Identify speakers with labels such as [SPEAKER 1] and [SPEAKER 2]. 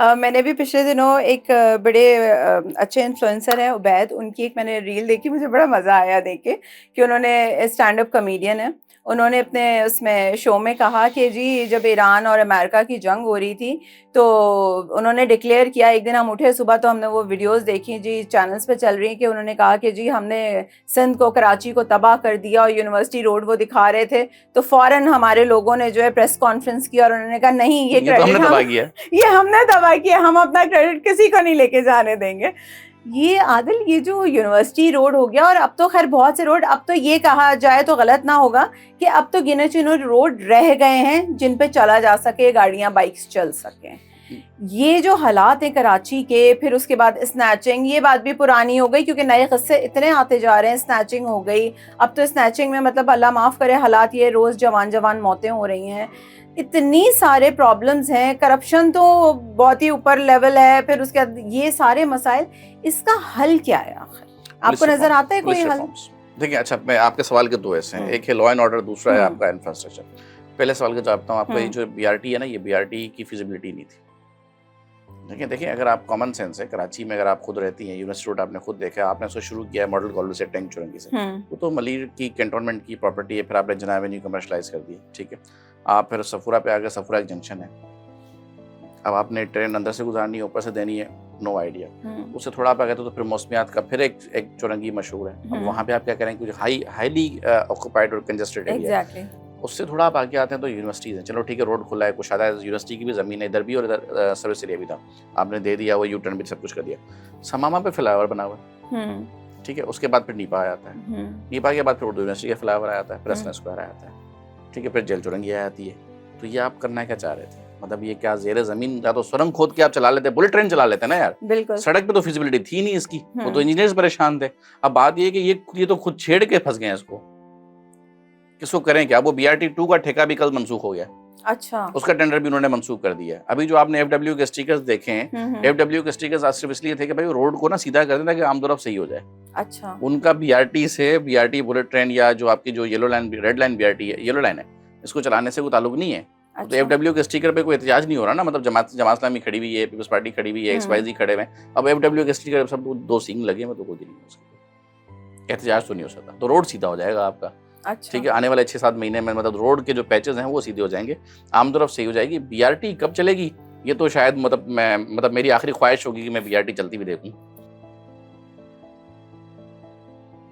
[SPEAKER 1] मैंने भी पिछले दिनों एक बड़े अच्छे इन्फ्लुएंसर हैं उबैद, उनकी एक मैंने रील देखी, मुझे बड़ा मज़ा आया देख के कि उन्होंने स्टैंड अप कॉमेडियन है। उन्होंने अपने उसमें शो में कहा कि जी जब ईरान और अमेरिका की जंग हो रही थी तो उन्होंने डिक्लेयर किया, एक दिन हम उठे सुबह तो हमने वो वीडियोस देखी जी चैनल्स पे चल रही कि उन्होंने कहा कि जी हमने सिंध को, कराची को तबाह कर दिया, और यूनिवर्सिटी रोड वो दिखा रहे थे तो फौरन हमारे लोगों ने जो है प्रेस कॉन्फ्रेंस की और उन्होंने कहा नहीं ये
[SPEAKER 2] ये तो हमने
[SPEAKER 1] क्रेडिट हम
[SPEAKER 2] तबाह किया है।
[SPEAKER 1] ये हमने तबाह किया, हम अपना क्रेडिट किसी को नहीं लेके जाने देंगे। ये आदिल, ये जो यूनिवर्सिटी रोड हो गया, और अब तो खैर बहुत से रोड, अब तो ये कहा जाए तो गलत ना होगा कि अब तो गिने चुने रोड रह गए हैं जिन पे चला जा सके, गाड़ियां बाइक्स चल सकें। ये जो हालात हैं कराची के, फिर उसके बाद स्नैचिंग, ये बात भी पुरानी हो गई क्योंकि नए किस्से इतने आते जा रहे हैं। स्नैचिंग हो गई, अब तो स्नैचिंग में मतलब अल्लाह माफ़ करे हालात ये, रोज़ जवान जवान मौतें हो रही हैं, इतनी सारे प्रॉब्लम्स हैं, करप्शन तो बहुत ही ऊपर लेवल है, फिर उसके बाद ये सारे मसाइल, इसका हल क्या है आखिर? आपको नजर आता है कोई हल?
[SPEAKER 2] देखिए, अच्छा, मैं आपके सवाल के दो ऐसे हैं, एक है लॉ एंड ऑर्डर, दूसरा है आपका इंफ्रास्ट्रक्चर। पहले सवाल का जवाब आपका, ये जो बीआरटी है ना, ये बीआरटी की फिजिबिलिटी नहीं थी। देखिए, अगर आप कॉमन सेंस है, कराची में अगर आप खुद रहती हैं, यूनिवर्सिटी रोड आपने खुद देखा, आपने उसको शुरू किया है मॉडल कॉलोनी से, टैंक चुरंगी से, वो तो मलिर की कैंटोनमेंट की प्रॉपर्टी है, फिर आपने जना एवेन्यू कमर्शलाइज कर दी, ठीक है। आप फिर सफूरा पे आ गए, सफूरा एक जंक्शन है, अब आपने ट्रेन अंदर से गुजारनी है, ऊपर से देनी है, नो आइडिया। उससे थोड़ा आप आ गए तो फिर मौसमियात का फिर एक चुरंगी मशहूर है, अब वहाँ पे आप क्या करेंगे, कुछ हाईली ऑक्यूपाइड और कंजेस्टेड एरिया है। उससे थोड़ा आप आगे आते हैं तो यूनिवर्सिटीज़ हैं, चलो ठीक है, रोड खुला है, कुछ शायद यूनिवर्सिटी की भी ज़मीन है इधर भी, और इधर सर्विस एरिया भी था, आपने दे दिया, वो यू टर्न भी सब कुछ कर दिया। समामा पे फ्लाईओवर बना हुआ है, ठीक है, उसके बाद फिर नीपा आता है, नीपा के बाद फिर उर्दू यूनिवर्सिटी का फ्लाईओवर आ जाता है, प्रेसिडेंट स्क्वायर आ जाता है, ठीक है, फिर जेल चुरंगी आ जाती है। तो ये आप करना क्या चाह रहे थे? मतलब ये क्या ज़ेरे ज़मीन या तो सुरंग खोद के आप चला लेते, बुलेट ट्रेन चला लेते ना यार, सड़क पे तो फिजिबिलिटी थी नहीं इसकी, वो तो इंजीनियर्स परेशान थे। अब बात ये कि ये तो खुद छेड़ के फंस गए हैं इसको, किसको करें क्या? वो बीआरटी 2 का ठेका भी कल मंसूख हो गया, अच्छा, उसका टेंडर भी उन्होंने मंसूख कर दिया है। अभी जो आपने एफडब्ल्यू के स्टिकर्स देखे हैं, एफडब्ल्यू के स्टिकर्स आज सिर्फ इसलिए थे कि भाई रोड को ना सीधा कर देना कि आम तरफ सही हो जाए। अच्छा, उनका बीआरटी से, बीआरटी बुलेट ट्रेन या जो आपकी जो yellow line, red line BRT है, येलो लाइन है, इसको चलाने से कोई ताल्लुक नहीं है। अच्छा। तो एफडब्ल्यू के स्टिकर पे कोई एहतजाज नहीं हो रहा ना, मतलब जमात इस्लामी खड़ी हुई है, पीपल्स पार्टी खड़ी हुई है, एक्सवाईजी खड़े हुए हैं, अब एफडब्ल्यू के स्टिकर सब दो सींग लगे हैं, तो कोई नहीं हो सकता, एहतजाज तो नहीं हो सकता, तो रोड सीधा हो जाएगा आपका। अच्छा। ठीक है, आने वाले 6-7 महीने में मतलब रोड के जो पैचेस हैं वो सीधे हो जाएंगे, आम तरफ सही हो जाएगी। बीआरटी कब चलेगी ये तो शायद मतलब मेरी आखिरी ख्वाहिश होगी कि मैं बीआरटी चलती भी देखूं।